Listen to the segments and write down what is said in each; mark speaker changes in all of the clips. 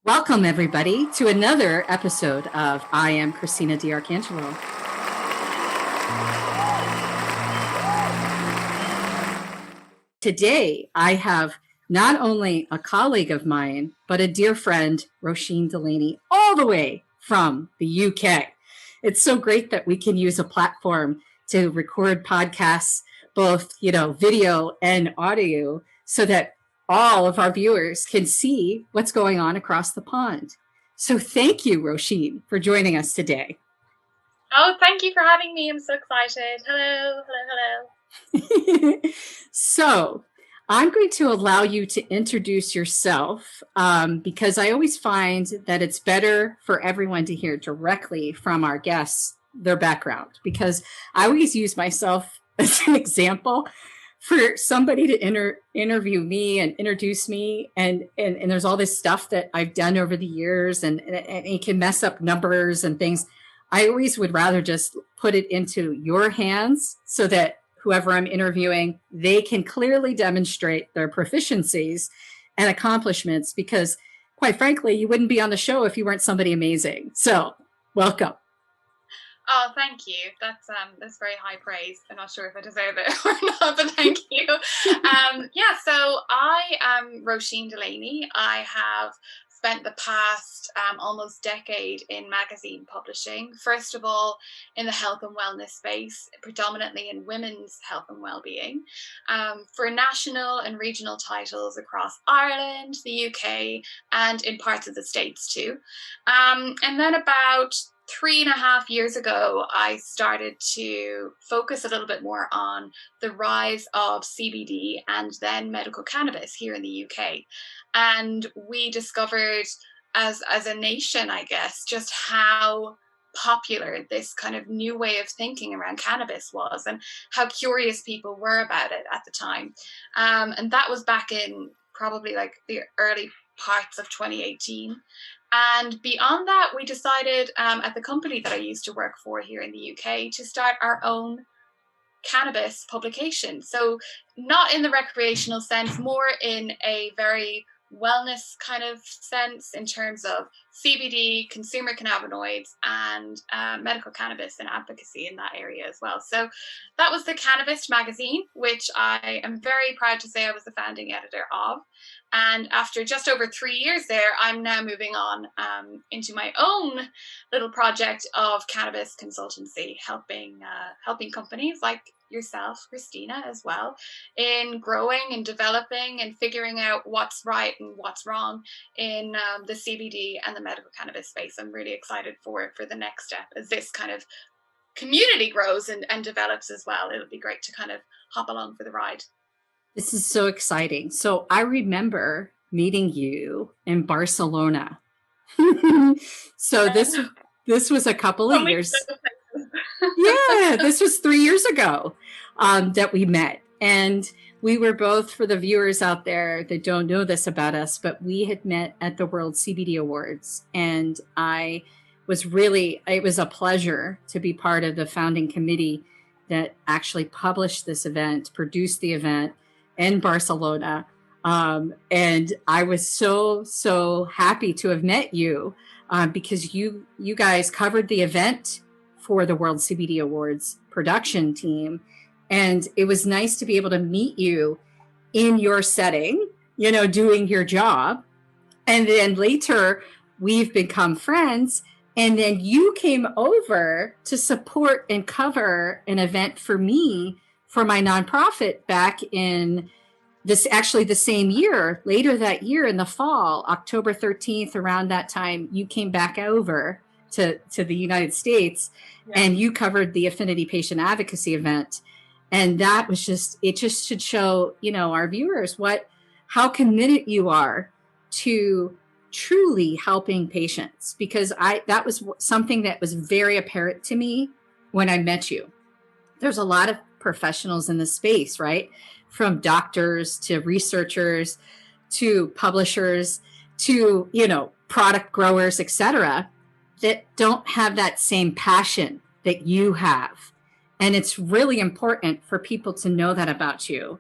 Speaker 1: Welcome, everybody, to another episode of I Am Christina DiArcangelo. Today, I have not only a colleague of mine, but a dear friend, Róisín Delaney, all the way from the UK. It's so great that we can use a platform to record podcasts, both, video and audio, so that all of our viewers can see what's going on across the pond. So thank you, Róisín, for joining us today.
Speaker 2: Oh, thank you for having me. I'm so excited. Hello.
Speaker 1: So I'm going to allow you to introduce yourself because I always find that it's better for everyone to hear directly from our guests their background, because I always use myself as an example for somebody to interview me and introduce me. And there's all this stuff that I've done over the years and it can mess up numbers and things. I always would rather just put it into your hands so that whoever I'm interviewing, they can clearly demonstrate their proficiencies and accomplishments, because quite frankly, you wouldn't be on the show if you weren't somebody amazing. So welcome.
Speaker 2: Oh, thank you. That's very high praise. I'm not sure if I deserve it or not, but thank you. So I am Róisín Delaney. I have spent the past almost decade in magazine publishing. First of all, in the health and wellness space, predominantly in women's health and well-being, for national and regional titles across Ireland, the UK, and in parts of the States too. And then about 3.5 years ago, I started to focus a little bit more on the rise of CBD and then medical cannabis here in the UK. And we discovered as a nation, I guess, just how popular this kind of new way of thinking around cannabis was and how curious people were about it at the time. And that was back in probably like the early parts of 2018. And beyond that, we decided at the company that I used to work for here in the UK to start our own cannabis publication. So not in the recreational sense, more in a very wellness kind of sense in terms of CBD, consumer cannabinoids, and medical cannabis and advocacy in that area as well. So that was the Cannavist Magazine, which I am very proud to say I was the founding editor of. And after just over 3 years there, I'm now moving on into my own little project of cannabis consultancy, helping companies like yourself, Christina, as well, in growing and developing and figuring out what's right and what's wrong in the CBD and the medical cannabis space. I'm really excited for the next step as this kind of community grows and develops as well. It'll be great to kind of hop along for the ride.
Speaker 1: This is so exciting. So I remember meeting you in Barcelona. So this was a couple of years. Yeah, this was 3 years ago that we met. And we were both, for the viewers out there that don't know this about us, but we had met at the World CBD Awards. And it was a pleasure to be part of the founding committee that actually published this event, produced the event in Barcelona. And I was so happy to have met you because you guys covered the event for the World CBD Awards production team. And it was nice to be able to meet you in your setting, doing your job. And then later we've become friends. And then you came over to support and cover an event for me for my nonprofit back in the same year, later that year in the fall, October 13th, around that time, you came back over to the United States. Yeah. And you covered the Affinity Patient Advocacy event. And that was it just should show, our viewers how committed you are to truly helping patients, because that was something that was very apparent to me when I met you. There's a lot of professionals in this space, right? From doctors to researchers to publishers to, product growers, etc., that don't have that same passion that you have. And it's really important for people to know that about you,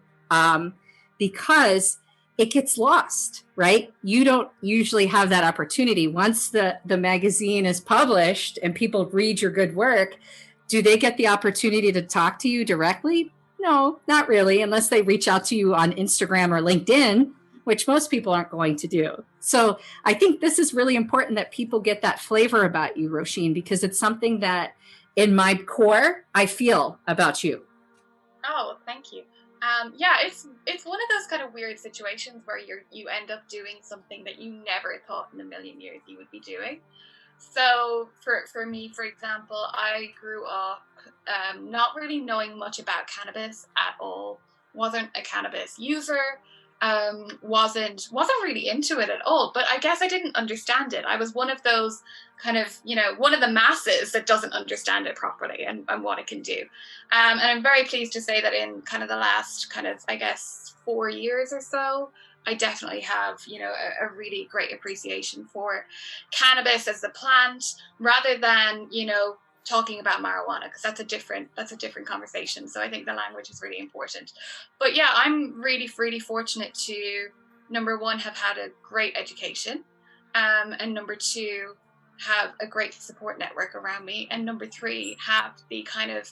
Speaker 1: because it gets lost, right? You don't usually have that opportunity. Once the magazine is published and people read your good work, do they get the opportunity to talk to you directly? No, not really, unless they reach out to you on Instagram or LinkedIn, which most people aren't going to do. So I think this is really important that people get that flavor about you, Róisín, because it's something that in my core, I feel about you.
Speaker 2: Oh, thank you. Yeah, it's one of those kind of weird situations where you end up doing something that you never thought in a million years you would be doing. So for me, for example, I grew up not really knowing much about cannabis at all. Wasn't a cannabis user. Wasn't really into it at all. But I guess I didn't understand it. I was one of those kind of, one of the masses that doesn't understand it properly and what it can do. And I'm very pleased to say that in kind of the last kind of, I guess, 4 years or so, I definitely have, a really great appreciation for cannabis as the plant rather than, talking about marijuana, because that's a different conversation. So I think the language is really important. But yeah, I'm really, really fortunate to, number one, have had a great education, and number two, have a great support network around me, and number three, have the kind of,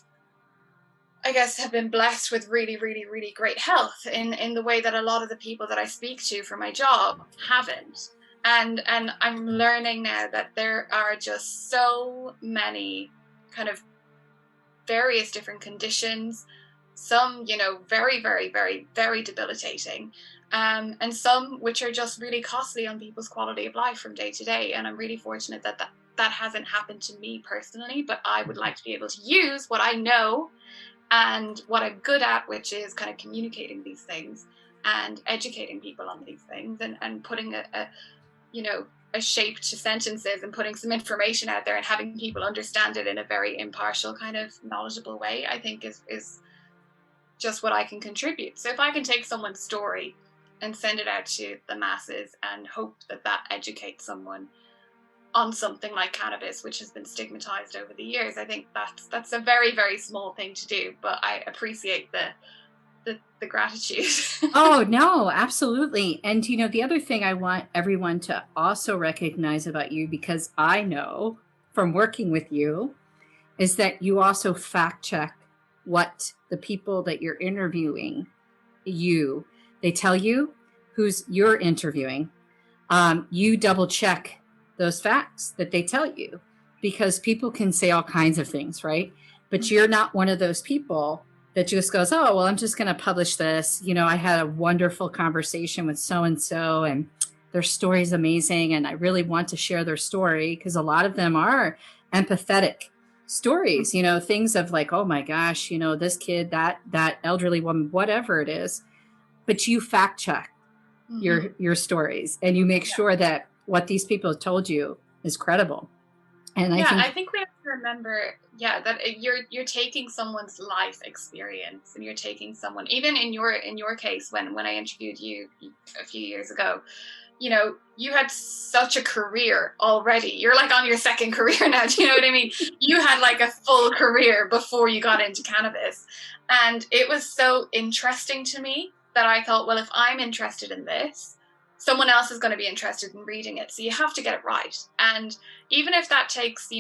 Speaker 2: I guess, have been blessed with really, really, really great health in the way that a lot of the people that I speak to for my job haven't. And I'm learning now that there are just so many kind of various different conditions, some, very, very, very, very debilitating, and some which are just really costly on people's quality of life from day to day. And I'm really fortunate that hasn't happened to me personally, but I would like to be able to use what I know and what I'm good at, which is kind of communicating these things and educating people on these things, and putting a shape to sentences and putting some information out there and having people understand it in a very impartial, kind of knowledgeable way, I think is just what I can contribute. So if I can take someone's story and send it out to the masses and hope that educates someone on something like cannabis, which has been stigmatized over the years, I think that's a very, very small thing to do, but I appreciate the gratitude.
Speaker 1: Oh, no, absolutely. And, the other thing I want everyone to also recognize about you, because I know from working with you, is that you also fact check what the people that you're interviewing, they tell you who's you're interviewing. You double check those facts that they tell you, because people can say all kinds of things, right? But you're not one of those people that just goes, oh, well, I'm just going to publish this. I had a wonderful conversation with so-and-so and their story is amazing. And I really want to share their story, because a lot of them are empathetic stories, things of like, oh my gosh, this kid, that elderly woman, whatever it is. But you fact check your stories, and you make sure that what these people have told you is credible. And
Speaker 2: I think we have to remember, that you're taking someone's life experience, and you're taking someone, even in your case, when I interviewed you a few years ago, you had such a career already. You're like on your second career now. Do you know what I mean? You had like a full career before you got into cannabis. And it was so interesting to me that I thought, well, if I'm interested in this, someone else is going to be interested in reading it. So you have to get it right. And even if that takes,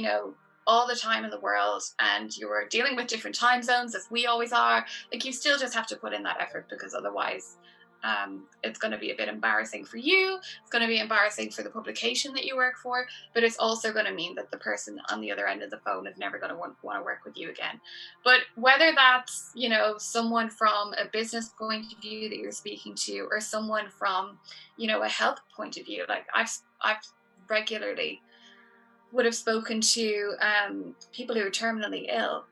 Speaker 2: all the time in the world, and you're dealing with different time zones, as we always are, like, you still just have to put in that effort, because otherwise it's going to be a bit embarrassing for you. It's going to be embarrassing for the publication that you work for, but it's also going to mean that the person on the other end of the phone is never going to want to work with you again. But whether that's, someone from a business point of view that you're speaking to, or someone from, a health point of view, like I've regularly would have spoken to people who are terminally ill,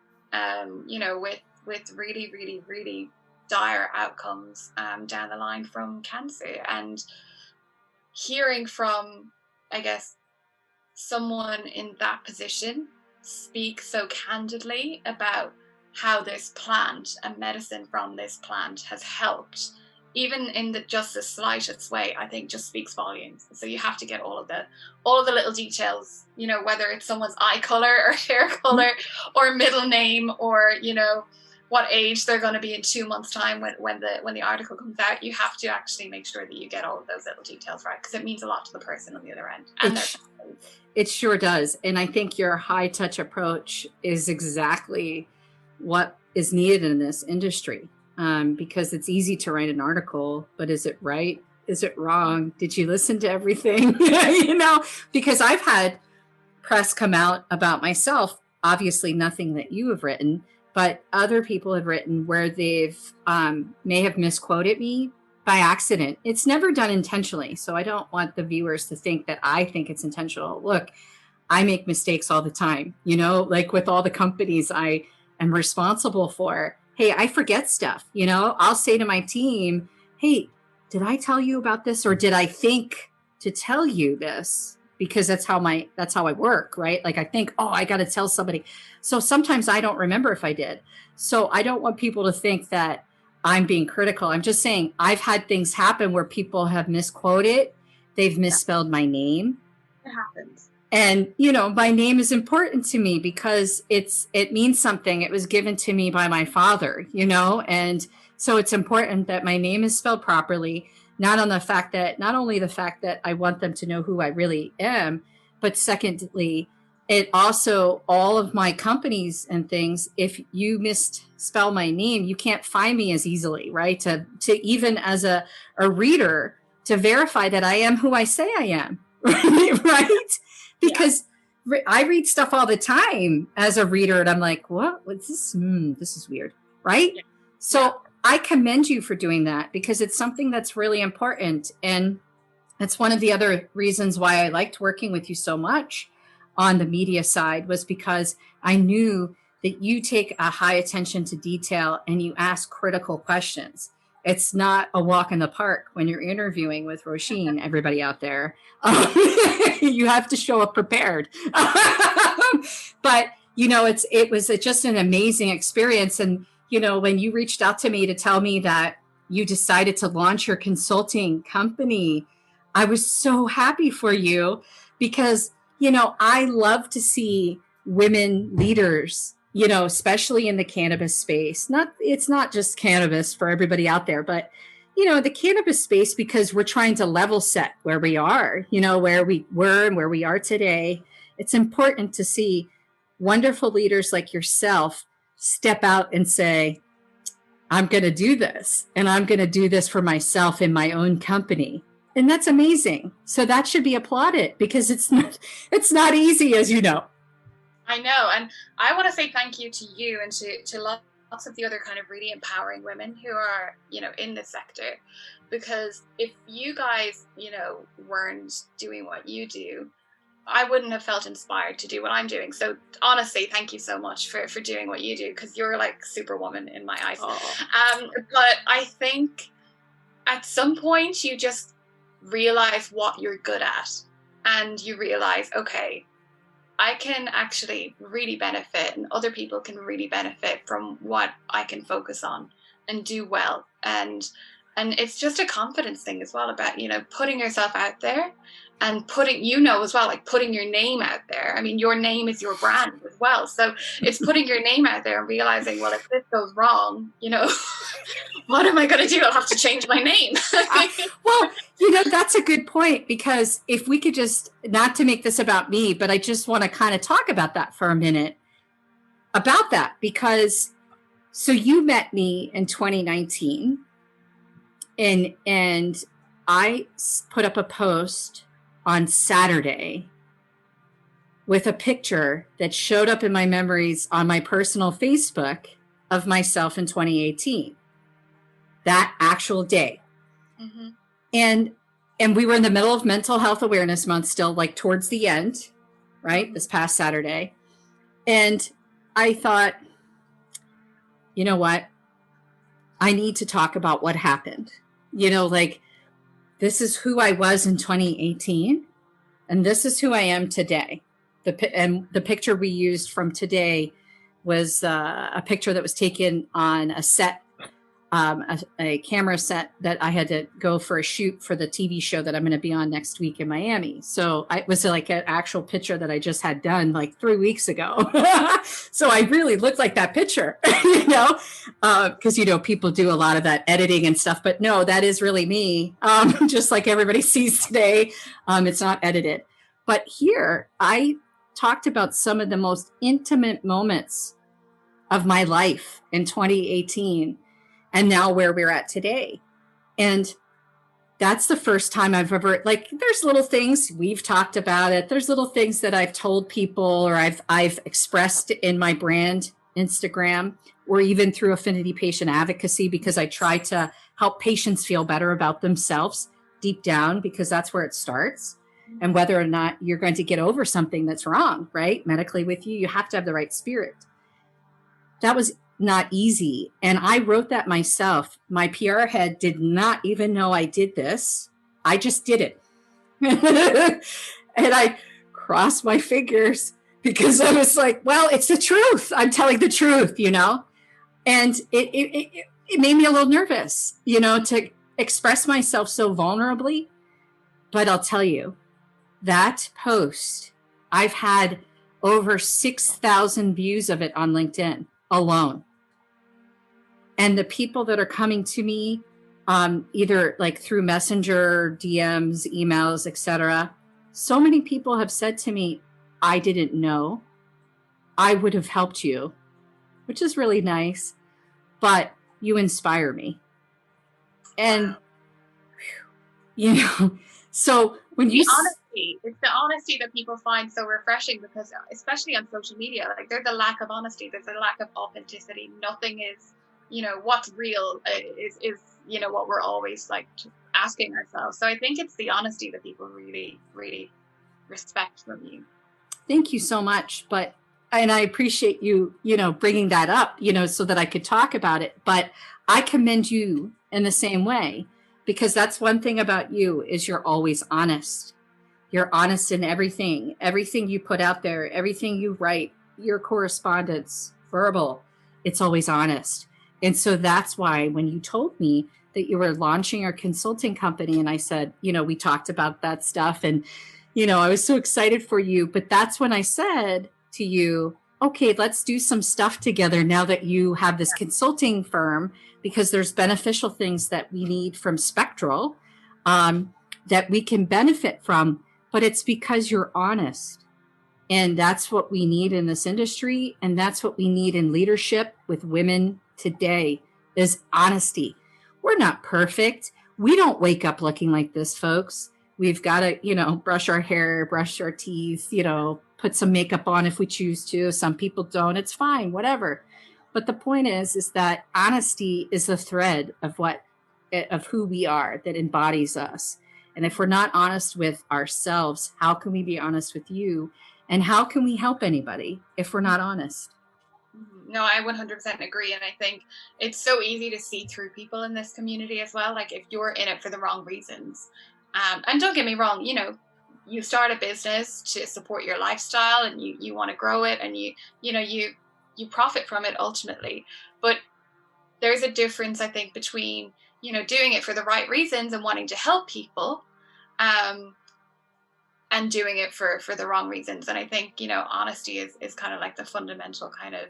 Speaker 2: with really, really, really dire outcomes down the line from cancer, and hearing from, I guess, someone in that position speak so candidly about how this plant and medicine from this plant has helped, even in just the slightest way, I think just speaks volumes. So you have to get all of the little details, whether it's someone's eye color or hair color or middle name, or, what age they're going to be in 2 months' time when the article comes out. You have to actually make sure that you get all of those little details right, because it means a lot to the person on the other end. And
Speaker 1: it sure does. And I think your high touch approach is exactly what is needed in this industry, because it's easy to write an article, but is it right? Is it wrong? Did you listen to everything? You know, because I've had press come out about myself, obviously nothing that you have written, but other people have written where they've may have misquoted me by accident. It's never done intentionally. So I don't want the viewers to think that I think it's intentional. Look, I make mistakes all the time, you know, like with all the companies I am responsible for. Hey, I forget stuff, you know, I'll say to my team, hey, did I tell you about this? Or did I think to tell you this? Because that's how I work, right? Like I think, oh, I got to tell somebody. So sometimes I don't remember if I did. So I don't want people to think that I'm being critical. I'm just saying I've had things happen where people have misquoted. They've misspelled my name.
Speaker 2: It happens.
Speaker 1: And, you know, my name is important to me because it means something. It was given to me by my father, you know, and so it's important that my name is spelled properly, not only the fact that I want them to know who I really am, but secondly, it also, all of my companies and things, if you misspell my name, you can't find me as easily, right? To even as a reader, to verify that I am who I say I am, right? Because I read stuff all the time as a reader and I'm like, what's this? This is weird, right? Yeah. So I commend you for doing that because it's something that's really important. And that's one of the other reasons why I liked working with you so much on the media side, was because I knew that you take a high attention to detail and you ask critical questions. It's not a walk in the park when you're interviewing with Róisín, everybody out there. You have to show up prepared. But, you know, it was just an amazing experience. And, you know, when you reached out to me to tell me that you decided to launch your consulting company, I was so happy for you because, you know, I love to see women leaders, you know, especially in the cannabis space. It's not just cannabis for everybody out there, but, you know, the cannabis space, because we're trying to level set where we are, you know, where we were and where we are today. It's important to see wonderful leaders like yourself step out and say, I'm going to do this, and I'm going to do this for myself in my own company. And that's amazing. So that should be applauded because it's not easy, as you know.
Speaker 2: I know. And I want to say thank you to you and to lots of the other kind of really empowering women who are, you know, in this sector. Because if you guys, you know, weren't doing what you do, I wouldn't have felt inspired to do what I'm doing. So honestly, thank you so much for doing what you do, because you're like Superwoman in my eyes. But I think at some point you just realize what you're good at, and you realize, okay, I can actually really benefit, and other people can really benefit from what I can focus on and do well. And it's just a confidence thing as well, about, you know, putting yourself out there and putting, you know, as well, like putting your name out there. I mean, your name is your brand as well. So it's putting your name out there and realizing, well, if this goes wrong, you know, what am I going to do? I'll have to change my name.
Speaker 1: Well, you know, that's a good point, because if we could just, not to make this about me, but I just want to kind of talk about that for a minute, about that, because so you met me in 2019 and I put up a post on Saturday with a picture that showed up in my memories on my personal Facebook of myself in 2018, that actual day. Mm-hmm. And we were in the middle of Mental Health Awareness Month, still like towards the end, right? This past Saturday. And I thought, you know what? I need to talk about what happened. You know, like, this is who I was in 2018, and this is who I am today. The picture we used from today was a picture that was taken on a set a camera set that I had to go for a shoot for the TV show that I'm going to be on next week in Miami. So it was like an actual picture that I just had done like 3 weeks ago. So I really looked like that picture, because, people do a lot of that editing and stuff, but no, that is really me. Just like everybody sees today. It's not edited. But here I talked about some of the most intimate moments of my life in 2018. And now where we're at today. And that's the first time I've ever, there's little things, we've talked about it. There's little things that I've told people or I've expressed in my brand Instagram, or even through affinity patient advocacy, because I try to help patients feel better about themselves deep down, because that's where it starts. And whether or not you're going to get over something that's wrong, right? Medically with you have to have the right spirit. That was not easy. And I wrote that myself. My PR head did not even know I did this. I just did it. And I crossed my fingers because I was like, well, it's the truth. I'm telling the truth, And it made me a little nervous, to express myself so vulnerably. But I'll tell you, that post, I've had over 6,000 views of it on LinkedIn alone. And the people that are coming to me, either like through Messenger, DMs, emails, etc. So many people have said to me, I didn't know. I would have helped you, which is really nice, but you inspire me. And, so when you...
Speaker 2: It's the honesty that people find so refreshing, because especially on social media, there's a lack of honesty, there's a lack of authenticity. Nothing is, what's real is what we're always asking ourselves. So I think it's the honesty that people really, really respect from you.
Speaker 1: Thank you so much. And I appreciate you, bringing that up, so that I could talk about it. But I commend you in the same way, because that's one thing about you is you're always honest. You're honest in everything you put out there, everything you write, your correspondence, verbal, it's always honest. And so that's why when you told me that you were launching your consulting company, and I said, we talked about that stuff, and, I was so excited for you. But that's when I said to you, okay, let's do some stuff together now that you have this consulting firm, because there's beneficial things that we need from Spectral that we can benefit from. But it's because you're honest. And that's what we need in this industry. And that's what we need in leadership with women today, is honesty. We're not perfect. We don't wake up looking like this, folks. We've got to, brush our hair, brush our teeth, put some makeup on if we choose to. Some people don't. It's fine, whatever. But the point is that honesty is the thread of who we are, that embodies us. And if we're not honest with ourselves, how can we be honest with you? And how can we help anybody if we're not honest?
Speaker 2: No, I 100% agree. And I think it's so easy to see through people in this community as well. If you're in it for the wrong reasons. And don't get me wrong, you start a business to support your lifestyle, and you want to grow it, and you profit from it ultimately. But there's a difference, I think, between doing it for the right reasons and wanting to help people, and doing it for the wrong reasons. And I think, honesty is kind of like the fundamental kind of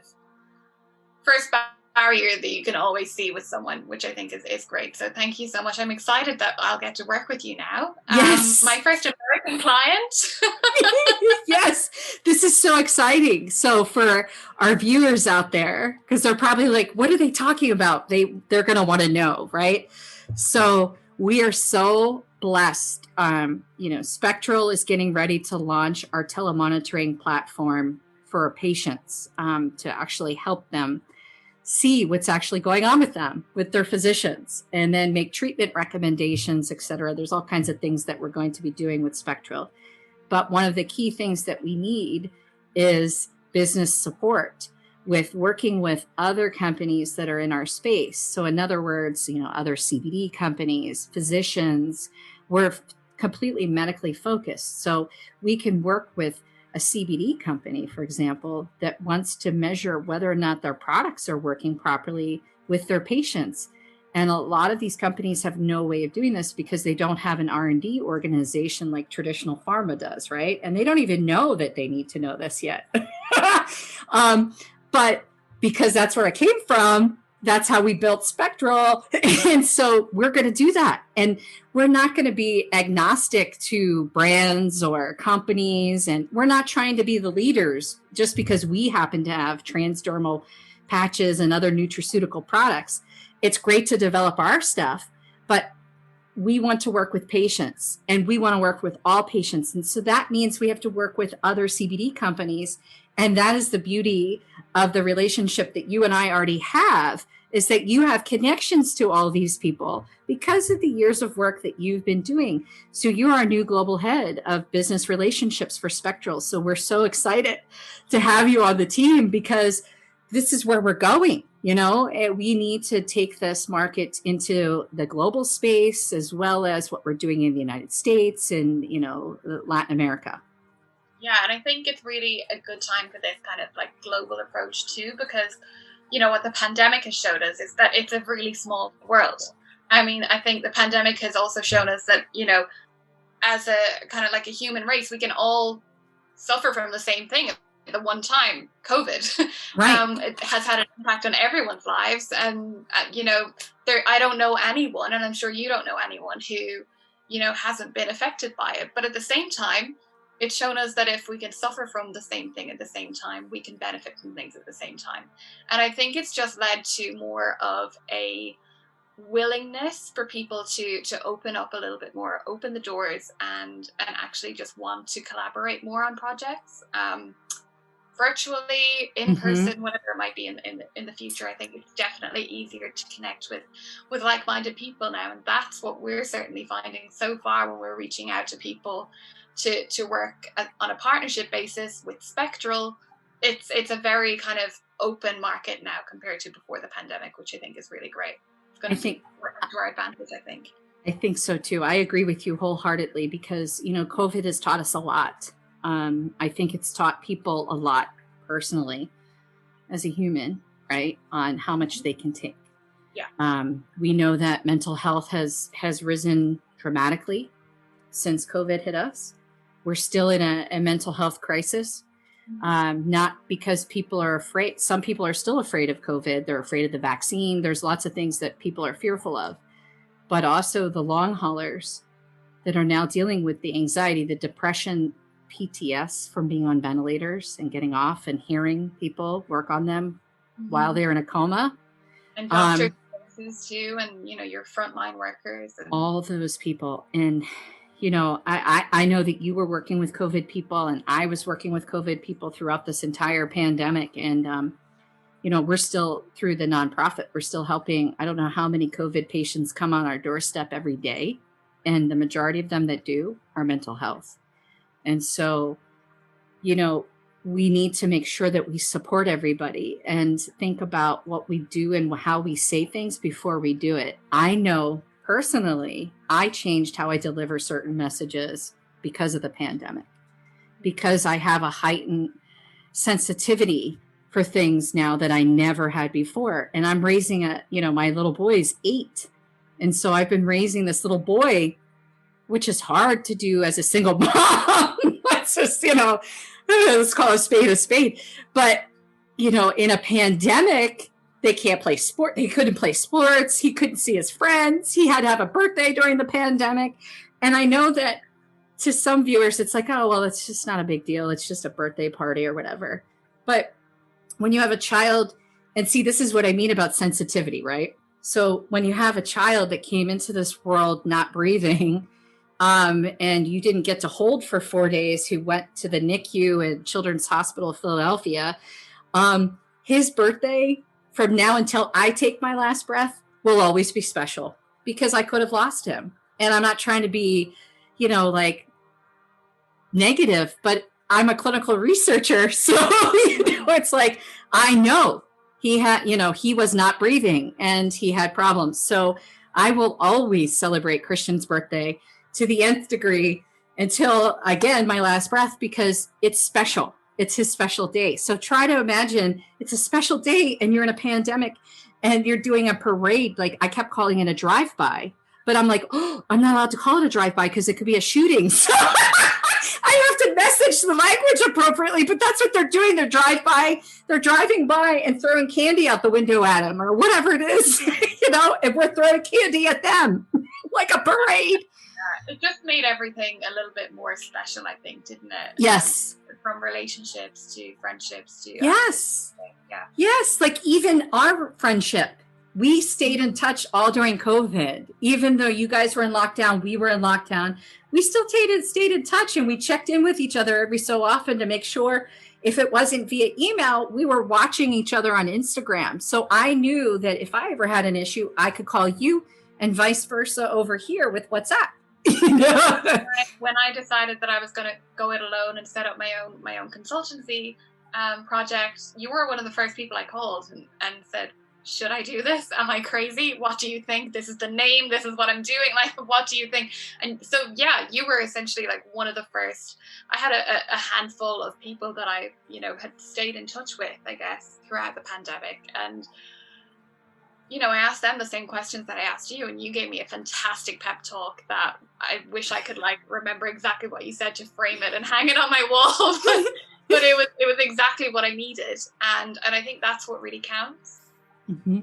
Speaker 2: first barrier that you can always see with someone, which I think is great. So thank you so much. I'm excited that I'll get to work with you now.
Speaker 1: Yes.
Speaker 2: My first American client.
Speaker 1: Yes, this is so exciting. So for our viewers out there, because they're probably like, what are they talking about? They're going to want to know, right? So we are so blessed. Spectral is getting ready to launch our telemonitoring platform for patients, to actually help them see what's actually going on with them, with their physicians, and then make treatment recommendations, et cetera. There's all kinds of things that we're going to be doing with Spectral. But one of the key things that we need is business support with working with other companies that are in our space. So in other words, other CBD companies, physicians, we're completely medically focused. So we can work with a CBD company, for example, that wants to measure whether or not their products are working properly with their patients. And a lot of these companies have no way of doing this because they don't have an R&D organization like traditional pharma does, right? And they don't even know that they need to know this yet. But because that's where I came from, that's how we built Spectral. And so we're going to do that. And we're not going to be agnostic to brands or companies. And we're not trying to be the leaders just because we happen to have transdermal patches and other nutraceutical products. It's great to develop our stuff, but we want to work with patients, and we want to work with all patients. And so that means we have to work with other CBD companies. And that is the beauty of the relationship that you and I already have, is that you have connections to all these people because of the years of work that you've been doing. So you're our new global head of business relationships for Spectral. So we're so excited to have you on the team because this is where we're going. You know, we need to take this market into the global space as well as what we're doing in the United States and, you know, Latin America.
Speaker 2: Yeah, and I think it's really a good time for this kind of like global approach too, because, you know, what the pandemic has showed us is that it's a really small world. I mean, I think the pandemic has also shown us that, you know, as a kind of like a human race, we can all suffer from the same thing. The one time COVID,
Speaker 1: right.
Speaker 2: It has had an impact on everyone's lives. And, you know, I don't know anyone, and I'm sure you don't know anyone who, you know, hasn't been affected by it. But at the same time, it's shown us that if we can suffer from the same thing at the same time, we can benefit from things at the same time. And I think it's just led to more of a willingness for people to open up a little bit more, open the doors, and actually just want to collaborate more on projects. Virtually, in person, whatever it might be in the future. I think it's definitely easier to connect with like-minded people now, and that's what we're certainly finding so far when we're reaching out to people to work on a partnership basis with Spectral. It's a very kind of open market now compared to before the pandemic, which I think is really great. It's going to work to our advantage, I think.
Speaker 1: I think so too. I agree with you wholeheartedly because, you know, COVID has taught us a lot. I think it's taught people a lot personally as a human, right, on how much they can take.
Speaker 2: Yeah.
Speaker 1: We know that mental health has risen dramatically since COVID hit us. We're still in a mental health crisis, not because people are afraid. Some people are still afraid of COVID. They're afraid of the vaccine. There's lots of things that people are fearful of, but also the long haulers that are now dealing with the anxiety, the depression, PTS from being on ventilators and getting off and hearing people work on them while they're in a coma.
Speaker 2: And doctors too, and, you know, your frontline workers. And
Speaker 1: all those people. And, you know, I know that you were working with COVID people and I was working with COVID people throughout this entire pandemic. And, you know, we're still through the nonprofit. We're still helping. I don't know how many COVID patients come on our doorstep every day. And the majority of them that do are mental health. And so, you know, we need to make sure that we support everybody and think about what we do and how we say things before we do it. I know personally, I changed how I deliver certain messages because of the pandemic, because I have a heightened sensitivity for things now that I never had before. And I'm raising my little boy is 8. And so I've been raising this little boy, which is hard to do as a single mom. Let's just, let's call a spade a spade. But, you know, in a pandemic, they can't play sport. He couldn't play sports. He couldn't see his friends. He had to have a birthday during the pandemic. And I know that to some viewers, it's like, oh, well, it's just not a big deal. It's just a birthday party or whatever. But when you have a child, and see, this is what I mean about sensitivity, right? So when you have a child that came into this world not breathing, and you didn't get to hold for 4 days, who went to the NICU at Children's Hospital of Philadelphia, his birthday from now until I take my last breath will always be special because I could have lost him. And I'm not trying to be, like negative, but I'm a clinical researcher. So, it's like, I know he was not breathing and he had problems. So I will always celebrate Christian's birthday to the nth degree until, again, my last breath, because it's special. It's his special day. So try to imagine it's a special day and you're in a pandemic and you're doing a parade. Like I kept calling it a drive-by, but I'm like, oh, I'm not allowed to call it a drive-by because it could be a shooting. So I have to message the language appropriately, but that's what they're doing. They're driving by and throwing candy out the window at them or whatever it is, and we're throwing candy at them like a parade.
Speaker 2: It just made everything a little bit more special, I think, didn't it?
Speaker 1: Yes.
Speaker 2: From relationships to friendships to
Speaker 1: yes. Yes, like even our friendship, we stayed in touch all during COVID. Even though you guys were in lockdown, we were in lockdown, we still stayed in touch, and we checked in with each other every so often to make sure if it wasn't via email, we were watching each other on Instagram. So I knew that if I ever had an issue, I could call you and vice versa over here with WhatsApp.
Speaker 2: When I decided that I was going to go it alone and set up my own consultancy project, you were one of the first people I called and said, should I do this? Am I crazy? What do you think? This is the name. This is what I'm doing. Like, what do you think? And so, yeah, you were essentially like one of the first. I had a handful of people that I, had stayed in touch with, I guess, throughout the pandemic. And I asked them the same questions that I asked you, and you gave me a fantastic pep talk that I wish I could remember exactly what you said to frame it and hang it on my wall. But it was exactly what I needed, and I think that's what really counts.
Speaker 1: Mm-hmm.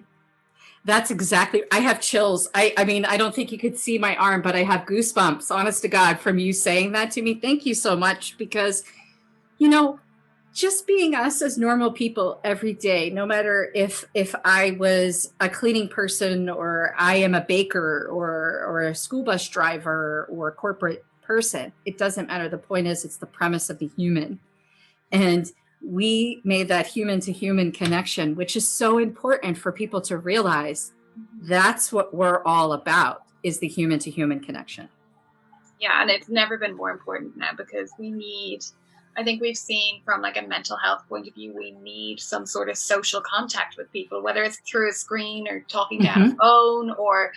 Speaker 1: That's exactly. I have chills. I mean, I don't think you could see my arm, but I have goosebumps. Honest to God, from you saying that to me. Thank you so much, because just being us as normal people every day, no matter if I was a cleaning person or I am a baker or a school bus driver or a corporate person, it doesn't matter. The point is, it's the premise of the human. And we made that human to human connection, which is so important for people to realize. That's what we're all about, is the human to human connection.
Speaker 2: Yeah. And it's never been more important now, because I think we've seen from a mental health point of view, we need some sort of social contact with people, whether it's through a screen or talking down a phone or,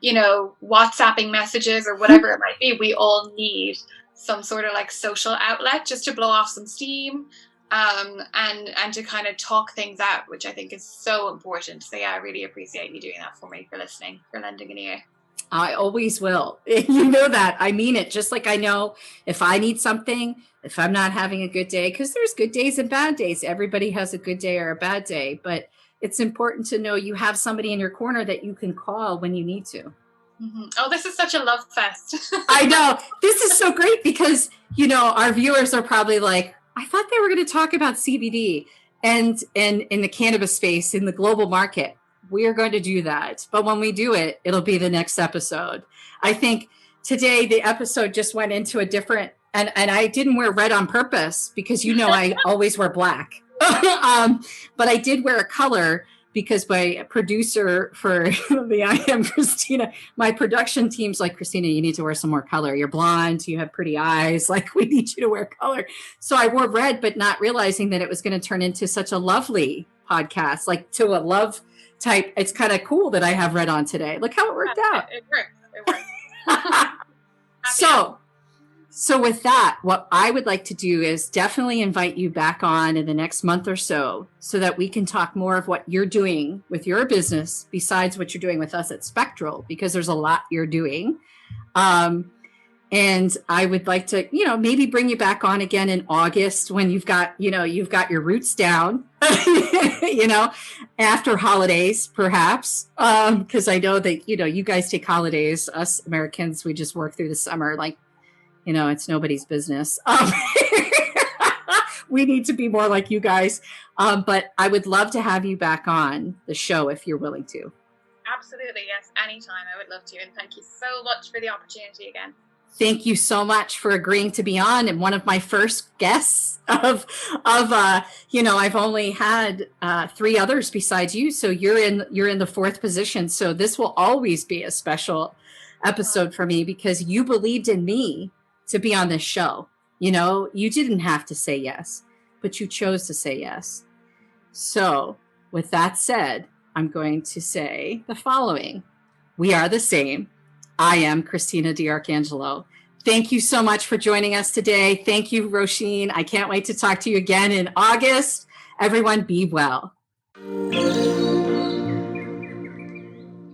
Speaker 2: WhatsApping messages or whatever it might be. We all need some sort of social outlet just to blow off some steam, and to kind of talk things out, which I think is so important. So yeah, I really appreciate you doing that for me, for listening, for lending an ear.
Speaker 1: I always will. You know that. I mean it. Just like I know if I need something, if I'm not having a good day, because there's good days and bad days. Everybody has a good day or a bad day, but it's important to know you have somebody in your corner that you can call when you need to.
Speaker 2: Mm-hmm. Oh, this is such a love fest.
Speaker 1: I know. This is so great because, our viewers are probably like, I thought they were going to talk about CBD and in the cannabis space, in the global market. We are going to do that. But when we do it, it'll be the next episode. I think today the episode just went into a different, and I didn't wear red on purpose because, I always wear black. But I did wear a color because my producer for the I Am Christina, my production team's like, Christina, you need to wear some more color. You're blonde. You have pretty eyes. We need you to wear color. So I wore red, but not realizing that it was going to turn into such a lovely podcast, to a love type. It's kind of cool that I have red on today. Look how it worked out.
Speaker 2: It works.
Speaker 1: So with that, what I would like to do is definitely invite you back on in the next month or so that we can talk more of what you're doing with your business besides what you're doing with us at Spectral, because there's a lot you're doing. And I would like to, maybe bring you back on again in August when you've got your roots down, after holidays, perhaps. Because I know that, you guys take holidays. Us Americans, we just work through the summer. It's nobody's business. We need to be more like you guys. But I would love to have you back on the show if you're willing to.
Speaker 2: Absolutely. Yes. Anytime. I would love to. And thank you so much for the opportunity again.
Speaker 1: Thank you so much for agreeing to be on. And one of my first guests of I've only had 3 others besides you. So you're in the 4th position. So this will always be a special episode for me because you believed in me to be on this show. You didn't have to say yes, but you chose to say yes. So with that said, I'm going to say the following. We are the same. I am Christina DiArcangelo. Thank you so much for joining us today. Thank you, Róisín. I can't wait to talk to you again in August. Everyone, be well.